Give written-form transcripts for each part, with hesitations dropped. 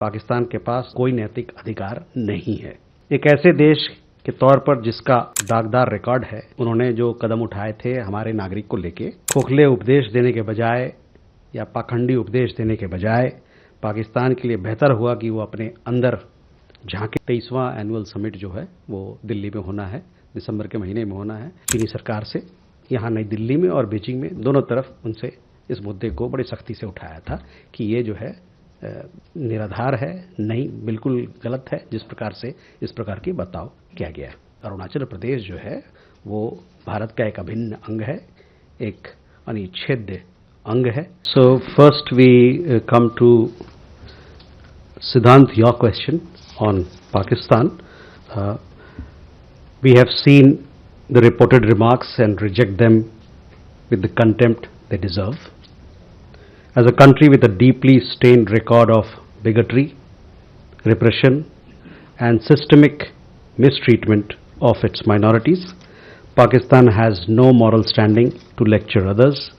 पाकिस्तान के पास कोई नैतिक अधिकार नहीं है। एक ऐसे देश के तौर पर जिसका दागदार रिकॉर्ड है, उन्होंने जो कदम उठाए थे हमारे नागरिक को लेके, खोखले उपदेश देने के बजाय या पाखंडी उपदेश देने के बजाय पाकिस्तान के लिए बेहतर हुआ कि वो अपने अंदर झांके। 23वां एनुअल समिट जो है वो दिल्ली में होना है, दिसंबर के महीने में होना है। चीनी सरकार से यहाँ नई दिल्ली में और बीजिंग में दोनों तरफ उनसे इस मुद्दे को बड़ी सख्ती से उठाया था कि ये जो है निराधार है, नहीं, बिल्कुल गलत है जिस प्रकार से इस प्रकार की बर्ताव किया गया है। अरुणाचल प्रदेश जो है वो भारत का एक अभिन्न अंग है, एक अनिच्छेद्य अंग है। So first we come to Siddhant, your question on Pakistan. We have seen the reported remarks and reject them with the contempt they deserve. As a country with a deeply stained record of bigotry, repression, and systemic mistreatment of its minorities, Pakistan has no moral standing to lecture others.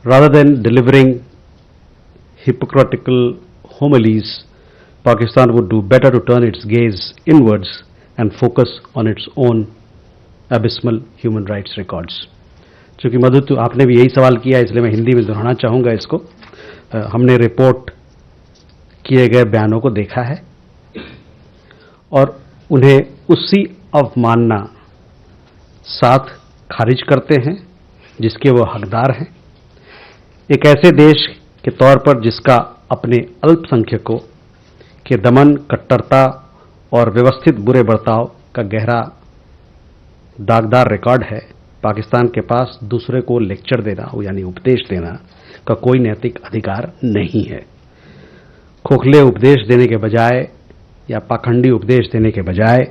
Rather than delivering hypocritical homilies, Pakistan would do better to turn its gaze inwards and focus on its own abysmal human rights records. चूंकि मधु, तो आपने भी यही सवाल किया, इसलिए मैं हिंदी में दोहराना चाहूँगा इसको। हमने रिपोर्ट किए गए बयानों को देखा है और उन्हें उसी अवमानना साथ खारिज करते हैं जिसके वो हकदार हैं। एक ऐसे देश के तौर पर जिसका अपने अल्पसंख्यकों के दमन, कट्टरता और व्यवस्थित बुरे बर्ताव का गहरा दागदार रिकॉर्ड है, पाकिस्तान के पास दूसरे को लेक्चर देना यानी उपदेश देना का कोई नैतिक अधिकार नहीं है। खोखले उपदेश देने के बजाय या पाखंडी उपदेश देने के बजाय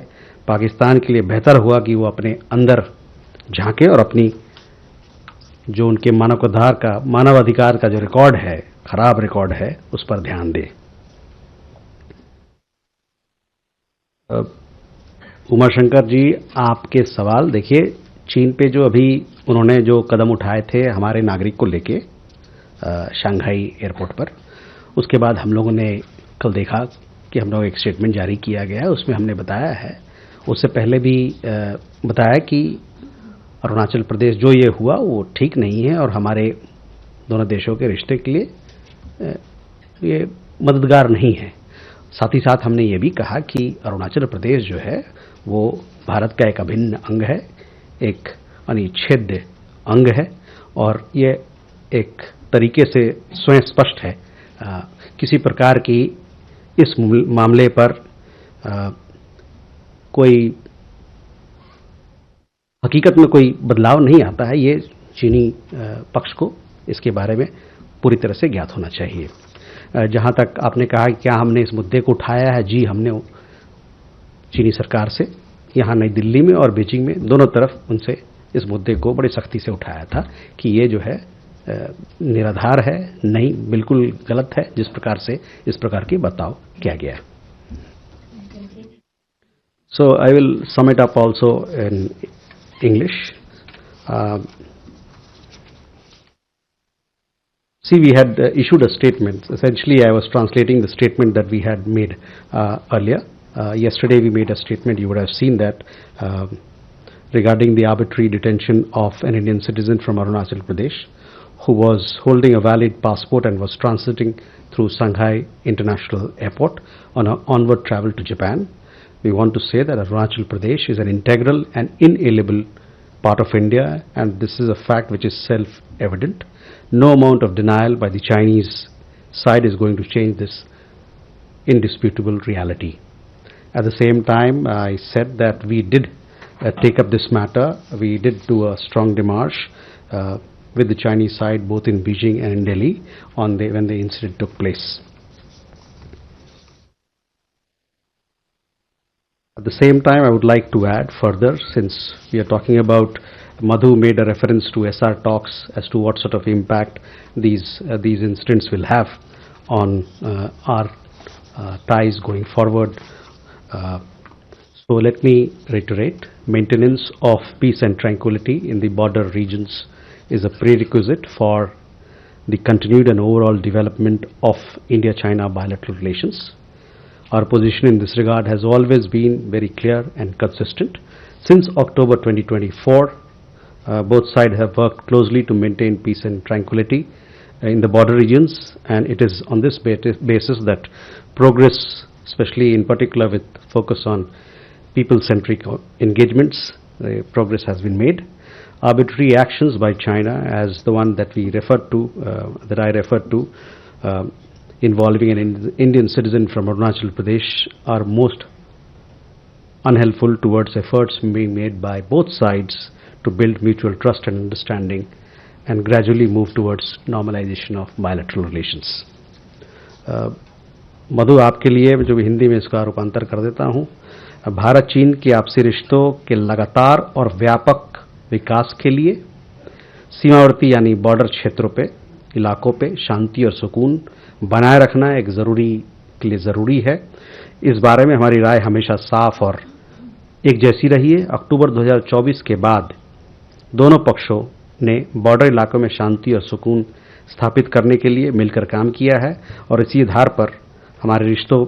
पाकिस्तान के लिए बेहतर हुआ कि वो अपने अंदर झांके और अपनी जो उनके मानवाधिकार का जो रिकॉर्ड है, खराब रिकॉर्ड है, उस पर ध्यान दे। उमाशंकर जी, आपके सवाल देखिए, चीन पे जो अभी उन्होंने जो कदम उठाए थे हमारे नागरिक को लेके शंघाई एयरपोर्ट पर, उसके बाद हम लोगों ने कल देखा कि हम लोग एक स्टेटमेंट जारी किया गया है। उसमें हमने बताया है, उससे पहले भी बताया कि अरुणाचल प्रदेश जो ये हुआ वो ठीक नहीं है और हमारे दोनों देशों के रिश्ते के लिए ये मददगार नहीं है। साथ ही साथ हमने ये भी कहा कि अरुणाचल प्रदेश जो है वो भारत का एक अभिन्न अंग है, एक अनिच्छेद्य अंग है और ये एक तरीके से स्वयं स्पष्ट है। किसी प्रकार की इस मामले पर कोई हकीकत में कोई बदलाव नहीं आता है। ये चीनी पक्ष को इसके बारे में पूरी तरह से ज्ञात होना चाहिए। जहां तक आपने कहा कि क्या हमने इस मुद्दे को उठाया है, जी हमने चीनी सरकार से यहाँ नई दिल्ली में और बीजिंग में दोनों तरफ उनसे इस मुद्दे को बड़ी सख्ती से उठाया था कि ये जो है निराधार है, नहीं, बिल्कुल गलत है जिस प्रकार से इस प्रकार की बर्ताव किया गया है। So I will sum it up also in English. See, we had issued a statement. Essentially, I was translating the statement that we had made earlier. Yesterday, we made a statement. You would have seen that regarding the arbitrary detention of an Indian citizen from Arunachal Pradesh who was holding a valid passport and was transiting through Shanghai International Airport on an onward travel to Japan. We want to say that Arunachal Pradesh is an integral and inalienable part of India, and this is a fact which is self-evident. No amount of denial by the Chinese side is going to change this indisputable reality. At the same time, I said that we did take up this matter. We did do a strong démarche with the Chinese side, both in Beijing and in Delhi, when the incident took place. At the same time, I would like to add further, since we are talking about, Madhu made a reference to SR talks as to what sort of impact these incidents will have on our ties going forward. So let me reiterate, maintenance of peace and tranquility in the border regions is a prerequisite for the continued and overall development of India-China bilateral relations. Our position in this regard has always been very clear and consistent. Since October 2024, both sides have worked closely to maintain peace and tranquility in the border regions, and it is on this basis that progress, especially in particular with focus on people-centric engagements, progress has been made. Arbitrary actions by China, as the one that we referred to, that I referred to, involving an Indian citizen from Arunachal Pradesh, are most unhelpful towards efforts being made by both sides to build mutual trust and understanding and gradually move towards normalization of bilateral relations. मधु, आपके लिए जो हिंदी में इसका रूपांतर कर देता हूं, भारत चीन के आपसी रिश्तों के लगातार और व्यापक विकास के लिए सीमावर्ती यानी बॉर्डर क्षेत्रों पे, इलाकों पे शांति और सुकून बनाए रखना एक के लिए ज़रूरी है। इस बारे में हमारी राय हमेशा साफ और एक जैसी रही है। अक्टूबर 2024 के बाद दोनों पक्षों ने बॉर्डर इलाकों में शांति और सुकून स्थापित करने के लिए मिलकर काम किया है और इसी आधार पर हमारे रिश्तों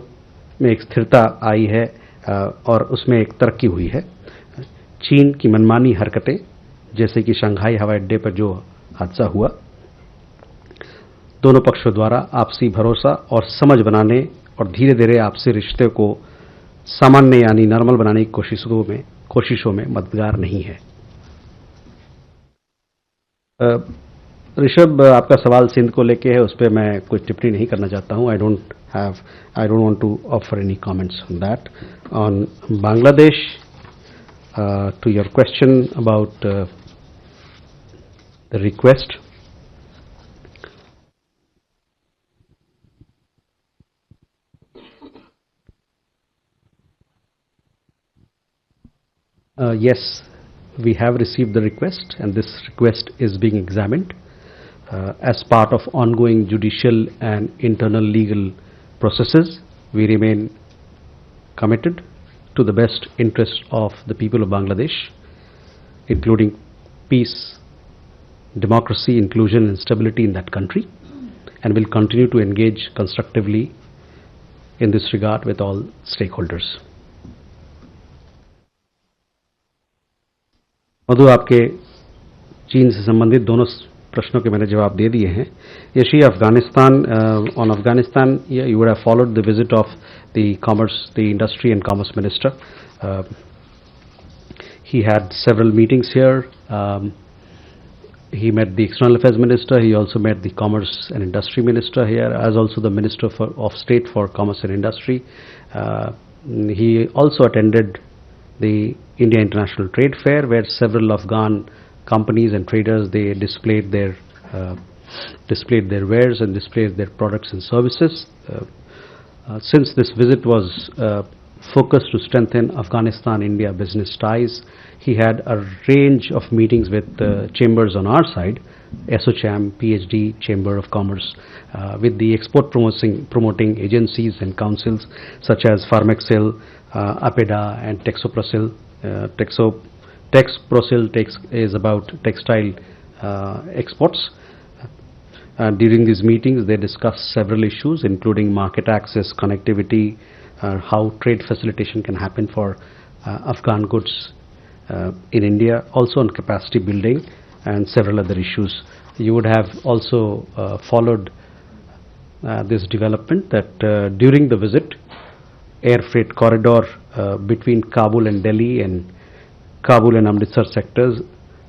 में एक स्थिरता आई है और उसमें एक तरक्की हुई है। चीन की मनमानी हरकतें, जैसे कि शंघाई हवाई अड्डे पर जो हादसा हुआ, दोनों पक्षों द्वारा आपसी भरोसा और समझ बनाने और धीरे धीरे आपसी रिश्ते को सामान्य यानी नॉर्मल बनाने की कोशिशों में मददगार नहीं है। ऋषभ, आपका सवाल सिंध को लेके है, उस पर मैं कोई टिप्पणी नहीं करना चाहता हूं। I don't want to offer any comments on that. On Bangladesh, to your question about the request, yes, we have received the request, and this request is being examined as part of ongoing judicial and internal legal processes. We remain committed to the best interests of the people of Bangladesh, including peace, democracy, inclusion and stability in that country, and will continue to engage constructively in this regard with all stakeholders. मधु, आपके चीन से संबंधित दोनों प्रश्नों के मैंने जवाब दे दिए हैं। Yeshi, Afghanistan, on Afghanistan, you would have followed the visit of the industry and commerce minister. He had several meetings here. He met the external affairs minister. He also met the commerce and industry minister here, as also the minister of state for commerce and industry. He also attended the India International Trade Fair, where several Afghan companies and traders, they displayed their wares and displayed their products and services. Since this visit was focused to strengthen Afghanistan-India business ties, he had a range of meetings with chambers on our side, ASSOCHAM, PhD, Chamber of Commerce, with the export promoting agencies and councils such as Pharmexil, APEDA and Texoprosil. Texoprosil is about textile exports. During these meetings, they discussed several issues, including market access, connectivity, how trade facilitation can happen for Afghan goods in India, also on capacity building and several other issues. You would have also followed this development that during the visit, air freight corridor between Kabul and Delhi and Kabul and Amritsar sectors,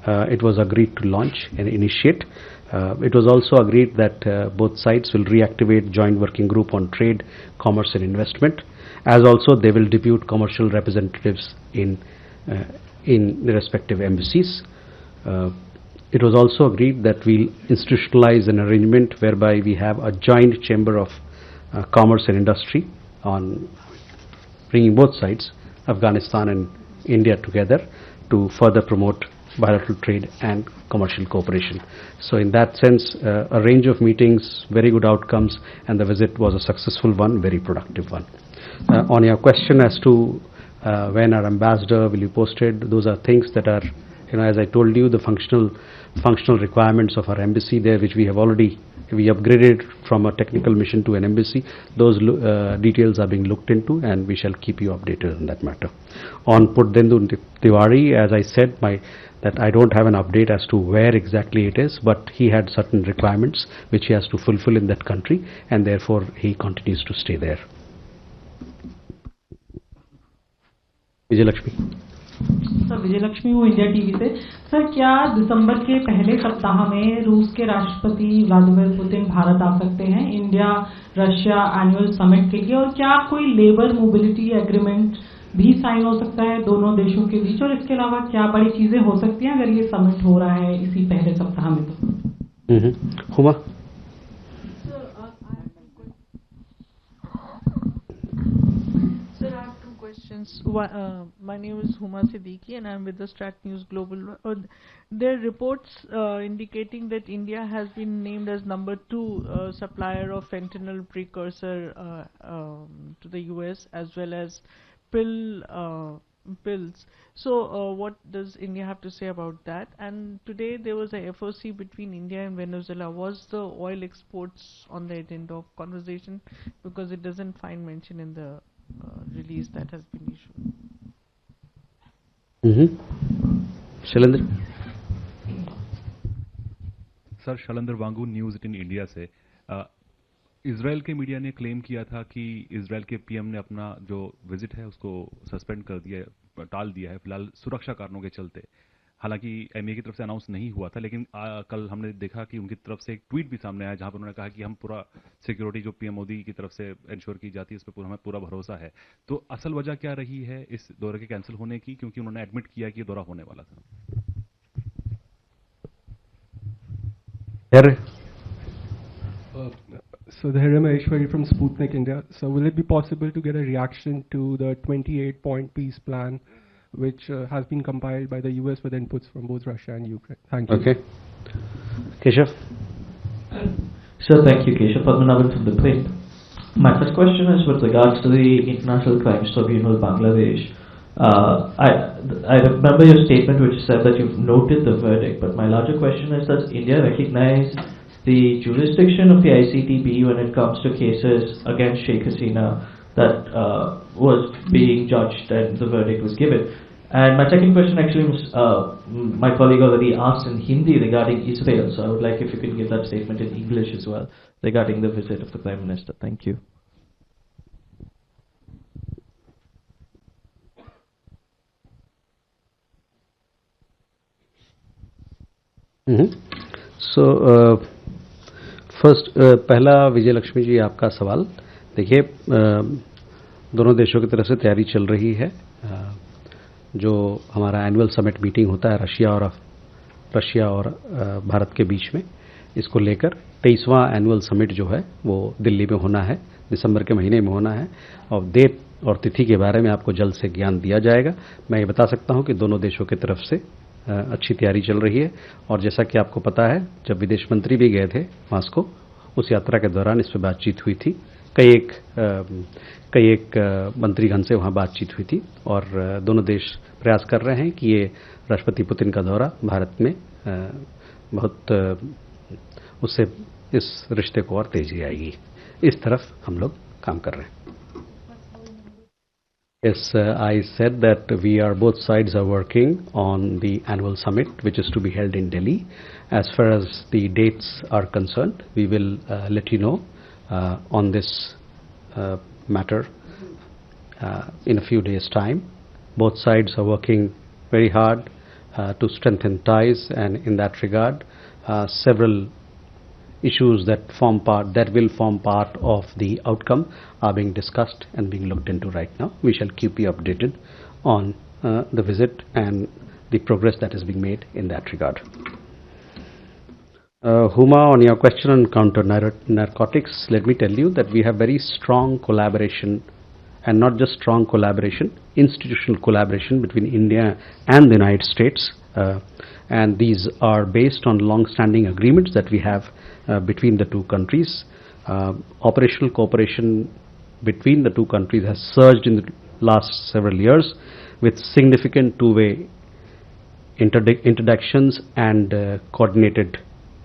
it was agreed to launch and initiate. It was also agreed that both sides will reactivate joint working group on trade, commerce and investment, as also they will depute commercial representatives in the respective embassies. It was also agreed that we'll institutionalize an arrangement whereby we have a joint chamber of commerce and industry on bringing both sides, Afghanistan and India, together to further promote bilateral trade and commercial cooperation. So in that sense, a range of meetings, very good outcomes, and the visit was a successful one, very productive one. On your question as to when our ambassador will be posted, those are things that are, as I told you, the functional requirements of our embassy there, which we have already we upgraded from a technical mission to an embassy. Those details are being looked into, and we shall keep you updated on that matter. On Purdendu Tiwari, as I said, that I don't have an update as to where exactly it is, but he had certain requirements which he has to fulfill in that country, and therefore he continues to stay there. Vijay Lakshmi. Sir Vijay Lakshmi हूँ India TV से। Sir क्या दिसंबर के पहले सप्ताह में रूस के राष्ट्रपति व्लादिमीर पुतिन भारत आ सकते हैं इंडिया रशिया एनुअल समिट के लिए, और क्या कोई लेबर मोबिलिटी एग्रीमेंट भी साइन हो सकता है दोनों देशों के बीच, और इसके अलावा क्या बड़ी चीजें हो सकती हैं अगर ये समिट हो रहा है इसी पहले सप्ताह में? तो Huma. My name is Huma Siddiqui and I am with the Strat News Global. There are reports indicating that India has been named as number 2 supplier of fentanyl precursor to the US, as well as pills. So what does India have to say about that? And today there was a FOC between India and Venezuela. Was the oil exports on the agenda of conversation? Because it doesn't find mention in the release that has been issued. Shailendra sir, Shailendra Wangoo, news 18 India से। Israel के media ने claim किया था कि Israel के PM ने अपना जो विजिट है उसको सस्पेंड कर दिया, टाल दिया है फिलहाल सुरक्षा कारणों के चलते। हालांकि एमए की तरफ से अनाउंस नहीं हुआ था, लेकिन कल हमने देखा कि उनकी तरफ से एक ट्वीट भी सामने आया जहां पर उन्होंने कहा कि हम पूरा सिक्योरिटी जो पीएम मोदी की तरफ से इंश्योर की जाती है, इस पर हमें पूरा भरोसा है। तो असल वजह क्या रही है इस दौरे के कैंसिल होने की, क्योंकि उन्होंने एडमिट किया कि ये दौरा होने वाला था? So Dhairyam Aishwari from Sputnik India. So will it be possible to get a reaction to the 28-point peace plan which has been compiled by the US with inputs from both Russia and Ukraine? Thank you. Okay. Keshav. Sir, thank you. Keshav Padmanabhan from The Plate. My first question is with regards to the International Crimes Tribunal, Bangladesh. I remember your statement which said that you've noted the verdict, but my larger question is, does India recognize the jurisdiction of the ICTB when it comes to cases against Sheikh Hasina that was being judged and the verdict was given? And my second question actually was, my colleague already asked in Hindi regarding Israel, so I would like if you could give that statement in English as well regarding the visit of the Prime Minister. Thank you. So, first पहला विजय लक्ष्मी जी आपका सवाल देखिए, दोनों देशों की तरफ से तैयारी चल रही है। जो हमारा एनुअल समिट मीटिंग होता है रशिया और भारत के बीच में, इसको लेकर 23वां एनुअल समिट जो है वो दिल्ली में होना है, दिसंबर के महीने में होना है, और डेट और तिथि के बारे में आपको जल्द से ज्ञान दिया जाएगा। मैं ये बता सकता हूं कि दोनों देशों की तरफ से अच्छी तैयारी चल रही है, और जैसा कि आपको पता है जब विदेश मंत्री भी गए थे मॉस्को, उस यात्रा के दौरान इस पर बातचीत हुई थी, कई एक मंत्रीगण से वहां बातचीत हुई थी, और दोनों देश प्रयास कर रहे हैं कि ये राष्ट्रपति पुतिन का दौरा भारत में बहुत उससे इस रिश्ते को और तेजी आएगी, इस तरफ हम लोग काम कर रहे हैं। Yes, I said that both sides are working on the annual summit, which is to be held in Delhi. As far as the dates are concerned, we will let you know on this matter in a few days' time. Both sides are working very hard to strengthen ties, and in that regard, several issues that will form part of the outcome are being discussed and being looked into right now. We shall keep you updated on the visit and the progress that is being made in that regard. Huma, on your question on counter narcotics, let me tell you that we have very strong collaboration, and not just strong collaboration, institutional collaboration between India and the United States. And these are based on long-standing agreements that we have between the two countries. Operational cooperation between the two countries has surged in the last several years, with significant two-way introductions and coordinated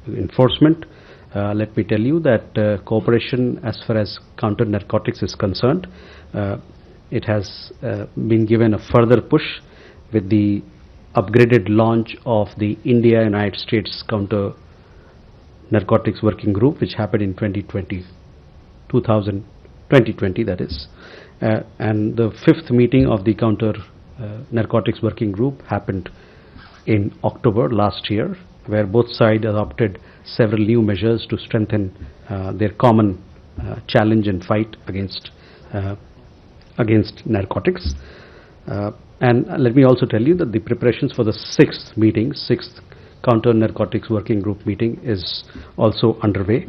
enforcement. let me tell you that cooperation as far as counter narcotics is concerned, it has been given a further push with the upgraded launch of the India-United States Counter Narcotics Working Group, which happened in 2020, that is. And the 5th meeting of the Counter Narcotics Working Group happened in October last year, where both sides adopted several new measures to strengthen their common challenge and fight against narcotics. And let me also tell you that the preparations for the 6th Counter Narcotics Working Group meeting is also underway.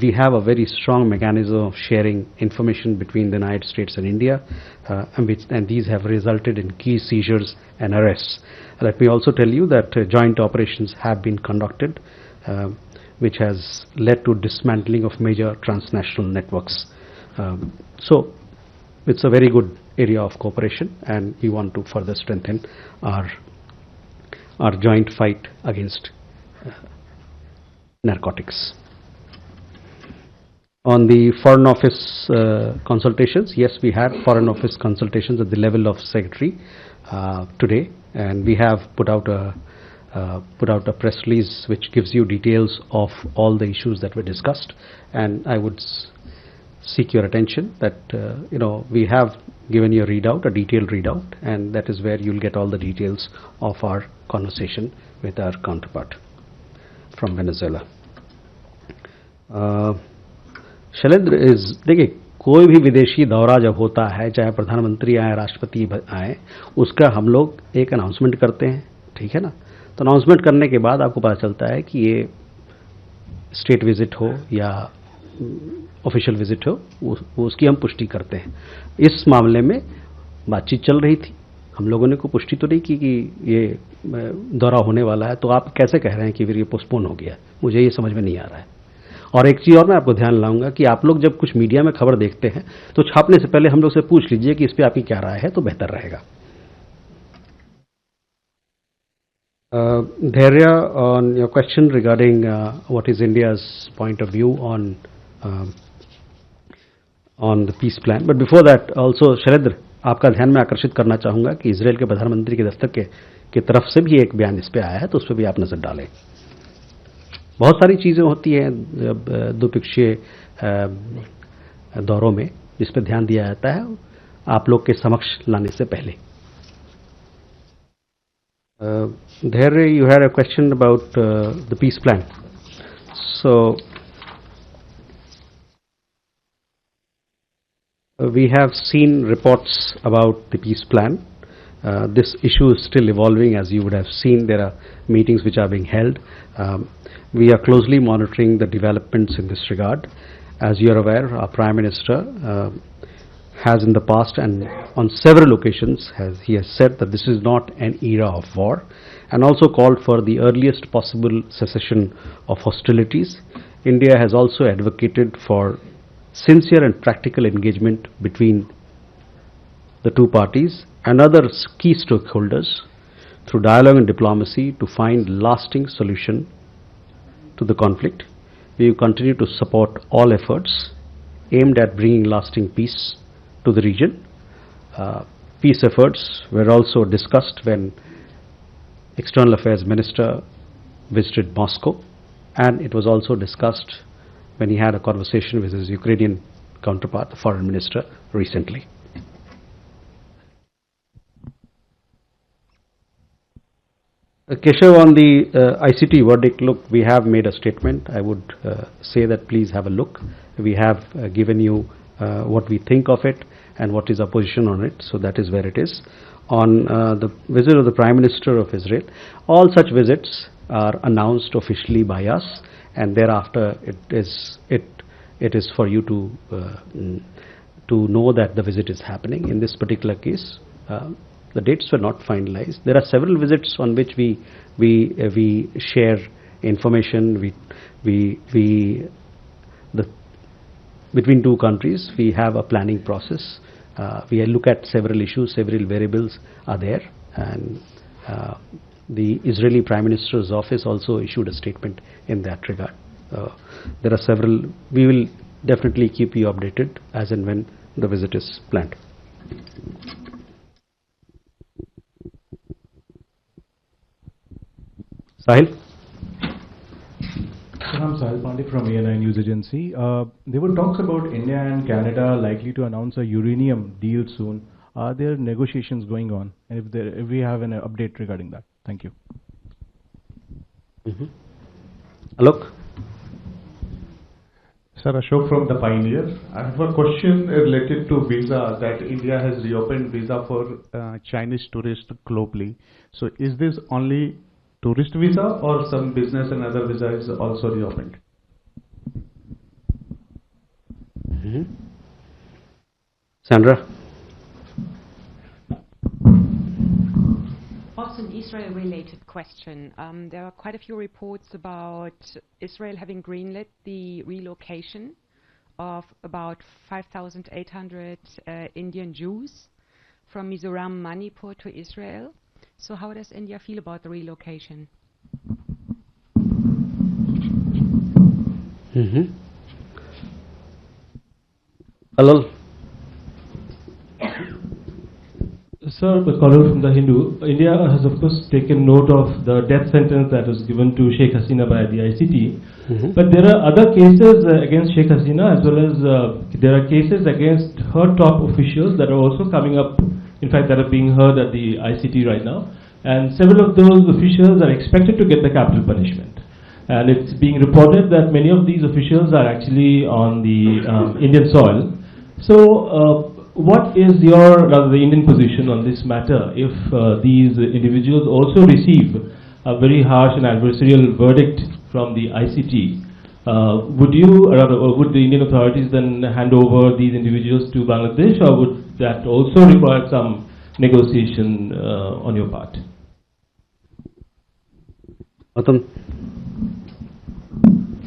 We have a very strong mechanism of sharing information between the United States and India, and these have resulted in key seizures and arrests. Let me also tell you that joint operations have been conducted, which has led to dismantling of major transnational networks. So it's a very good area of cooperation, and we want to further strengthen our joint fight against narcotics. On the Foreign Office consultations, yes, we had Foreign Office consultations at the level of Secretary today, and we have put out a press release which gives you details of all the issues that were discussed. And I would seek your attention that we have given you a detailed readout, and that is where you'll get all the details of our conversation with our counterpart from Venezuela. Shailendra, देखिए, कोई भी विदेशी दौरा जब होता है, चाहे प्रधानमंत्री आए, राष्ट्रपति आए, उसका हम लोग एक अनाउंसमेंट करते हैं, ठीक है ना? तो अनाउंसमेंट करने के बाद आपको पता चलता है कि ये स्टेट विजिट हो या ऑफिशियल विजिट हो, उसकी हम पुष्टि करते हैं. इस मामले में बातचीत चल रही थी, हम लोगों ने कोई पुष्टि तो नहीं की कि ये दौरा होने वाला है, तो आप कैसे कह रहे हैं कि फिर ये पोस्टपोन हो गया? मुझे ये समझ में नहीं आ रहा है. और एक चीज़ और मैं आपको ध्यान लाऊंगा कि आप लोग जब कुछ मीडिया में खबर देखते हैं तो छापने से पहले हम लोग से पूछ लीजिए कि इस पर आपकी क्या राय है, तो बेहतर रहेगा. Dhairya, on your question regarding what is India's point of view on the peace plan, but before that also Shailendra, आपका ध्यान में आकर्षित करना चाहूँगा कि इजराइल के प्रधानमंत्री के दफ्तर की तरफ से भी एक बयान इस पे आया है, तो उस पर भी आप नज़र डालें. बहुत सारी चीज़ें होती हैं द्विपक्षीय दौरों में जिस पर ध्यान दिया जाता है आप लोग के समक्ष लाने से पहले. Dhairya, you had a question about the peace plan. So we have seen reports about the peace plan. This issue is still evolving. As you would have seen, there are meetings which are being held. We are closely monitoring the developments in this regard. As you are aware, our Prime Minister has in the past and on several occasions he has said that this is not an era of war, and also called for the earliest possible cessation of hostilities. India has also advocated for sincere and practical engagement between the two parties and other key stakeholders through dialogue and diplomacy to find lasting solution to the conflict. We will continue to support all efforts aimed at bringing lasting peace to the region. Peace efforts were also discussed when External Affairs Minister visited Moscow, and it was also discussed when he had a conversation with his Ukrainian counterpart, the Foreign Minister, recently. Keshav, on the ICT verdict, look, we have made a statement. I would say that please have a look. We have given you what we think of it and what is our position on it, so that is where it is. On the visit of the Prime Minister of Israel, all such visits are announced officially by us, and thereafter it is for you to know that the visit is happening. In this particular case, the dates were not finalized. There are several visits on which we share information. Between two countries, we have a planning process. We look at several issues, several variables are there, and the Israeli Prime Minister's office also issued a statement in that regard. there are several. We will definitely keep you updated as and when the visit is planned. Sahil? I'm Sahil Pandey from ANI News Agency. There were talks about India and Canada likely to announce a uranium deal soon. Are there negotiations going on? And if we have an update regarding that. Thank you. Alok? Sir, Ashok from The Pioneer. I have a question related to visa, that India has reopened visa for Chinese tourists globally. So is this only tourist visa or some business and other visa is also reopened? Sandra? Also an Israel-related question. There are quite a few reports about Israel having greenlit the relocation of about 5,800 Indian Jews from Mizoram, Manipur to Israel. So how does India feel about the relocation? Alal? Sir, the caller from the Hindu, India has of course taken note of the death sentence that was given to Sheikh Hasina by the ICT. But there are other cases against Sheikh Hasina, as well as there are cases against her top officials that are also coming up, in fact that are being heard at the ICT right now. And several of those officials are expected to get the capital punishment. And it's being reported that many of these officials are actually on the Indian soil. So what is your, rather the Indian position on this matter if these individuals also receive a very harsh and adversarial verdict from the ICT? Would you, or rather, would the Indian authorities then hand over these individuals to Bangladesh, or would that also require some negotiation on your part? Gautam?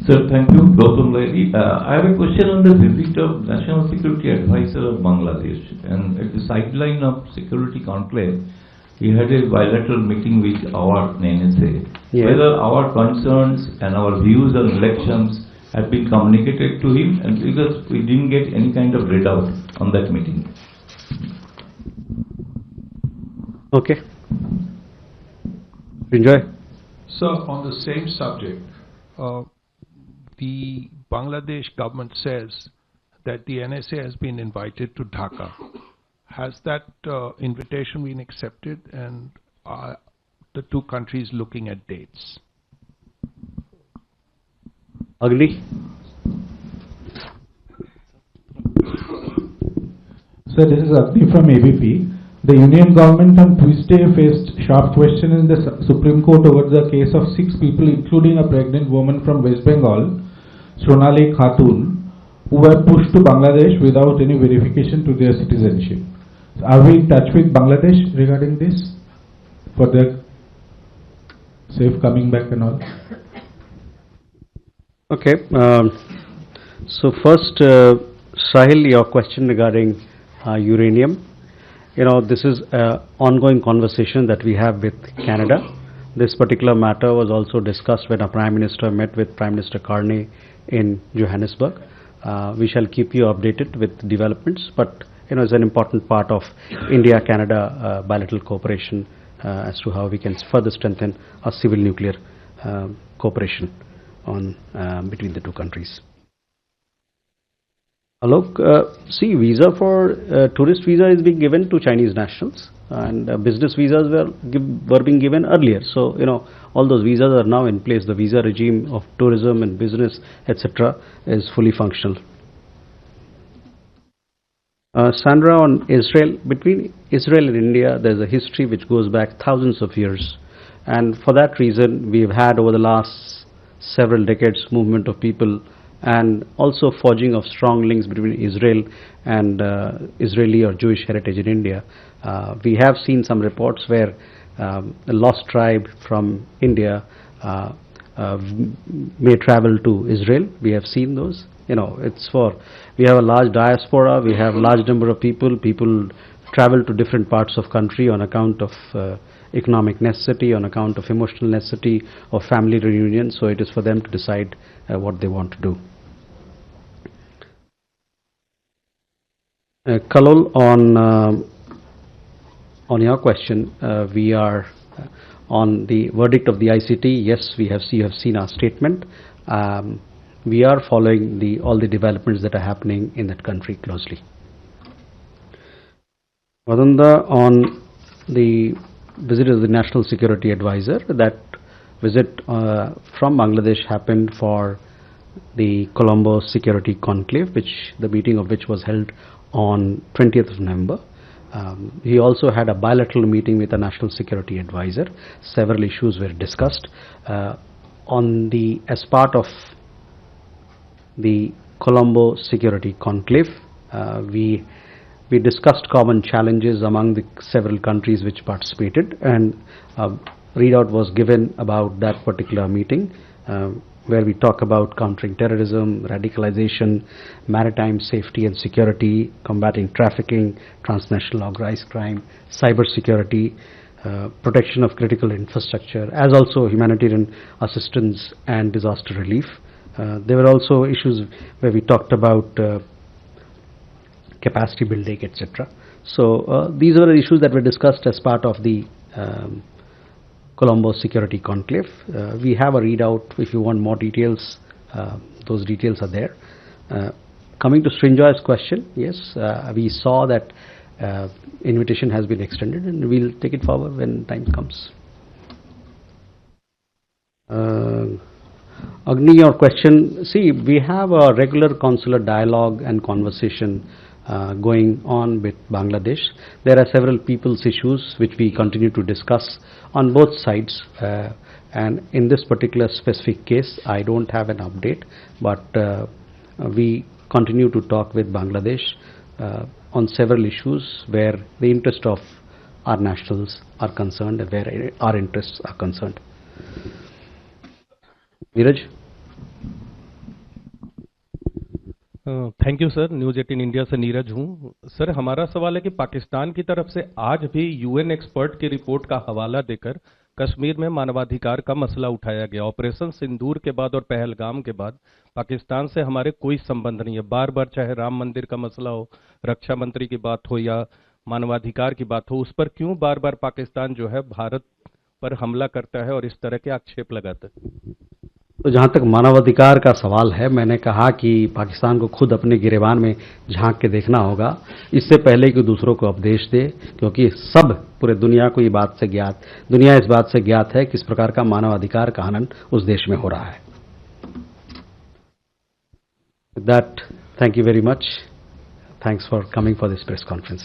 Sir, thank you. Gautam Lairi. I have a question on the visit of National Security Advisor of Bangladesh. And at the sideline of Security Conclave, he had a bilateral meeting with our NSA. Yeah. Whether our concerns and our views on elections have been communicated to him, and because we didn't get any kind of readout on that meeting. Okay. Enjoy. So, on the same subject, the Bangladesh government says that the NSA has been invited to Dhaka. Has that invitation been accepted, and are the two countries looking at dates? Agni? Sir, this is Agni from ABP. The Union government on Tuesday faced sharp question in the Supreme Court over the case of 6 people, including a pregnant woman from West Bengal, Sonali Khatun, who were pushed to Bangladesh without any verification to their citizenship. So are we in touch with Bangladesh regarding this, for their safe coming back and all? Okay. So first, Sahil, your question regarding uranium. You know, this is an ongoing conversation that we have with Canada. This particular matter was also discussed when our Prime Minister met with Prime Minister Carney in Johannesburg. We shall keep you updated with developments, but you know, it's an important part of India-Canada bilateral cooperation as to how we can further strengthen our civil nuclear cooperation on between the two countries. Alok, see, visa for tourist visa is being given to Chinese nationals, and business visas were being given earlier. So you know, all those visas are now in place. The visa regime of tourism and business, etc., is fully functional. Sandra, on Israel, between Israel and India, there's a history which goes back thousands of years, and for that reason, we've had over the last several decades movement of people, and also forging of strong links between Israel and Israeli or Jewish heritage in India. We have seen some reports where a lost tribe from India may travel to Israel. We have seen those. You know, we have a large diaspora, we have a large number of people travel to different parts of country on account of economic necessity, on account of emotional necessity, or family reunion. So it is for them to decide what they want to do. Kalol, on your question, we are on the verdict of the ICT. Yes, you have seen our statement. We are following all the developments that are happening in that country closely. Vadanda, on the visit of the National Security Advisor, that visit from Bangladesh happened for the Colombo Security Conclave, the meeting of which was held on 20th of November. He also had a bilateral meeting with the National Security Advisor. Several issues were discussed. As part of the Colombo Security Conclave, we discussed common challenges among the several countries which participated, and a readout was given about that particular meeting, where we talk about countering terrorism, radicalization, maritime safety and security, combating trafficking, transnational organized crime, cyber security, protection of critical infrastructure, as also humanitarian assistance and disaster relief. There were also issues where we talked about capacity building, etc. So these were the issues that were discussed as part of the Colombo Security Conclave. We have a readout. If you want more details, those details are there. Coming to Srinjoy's question, yes, we saw that invitation has been extended, and we'll take it forward when time comes. Agni, your question, see, we have a regular consular dialogue and conversation going on with Bangladesh. There are several people's issues which we continue to discuss on both sides, and in this particular specific case, I don't have an update, but we continue to talk with Bangladesh on several issues where the interest of our nationals are concerned and where our interests are concerned. Neeraj? Thank you sir. News 18 India से नीरज हूं। Sir, हमारा सवाल है कि पाकिस्तान की तरफ से आज भी यूएन एक्सपर्ट की रिपोर्ट का हवाला देकर कश्मीर में मानवाधिकार का मसला उठाया गया। ऑपरेशन सिंदूर के बाद और पहलगाम के बाद पाकिस्तान से हमारे कोई संबंध नहीं है। बार बार चाहे राम मंदिर का मसला हो, रक्षा मंत्री की बात हो या मानवाधिकार की बात हो, उस पर क्यों बार बार पाकिस्तान जो है भारत पर हमला करता है और इस तरह के आक्षेप लगाता है? तो जहाँ तक मानवाधिकार का सवाल है, मैंने कहा कि पाकिस्तान को खुद अपने गिरेबान में झांक के देखना होगा, इससे पहले कि दूसरों को उपदेश दे, क्योंकि सब पूरे दुनिया को दुनिया इस बात से ज्ञात है किस प्रकार का मानवाधिकार का हनन उस देश में हो रहा है। With that, thank you very much. Thanks for coming for this press conference.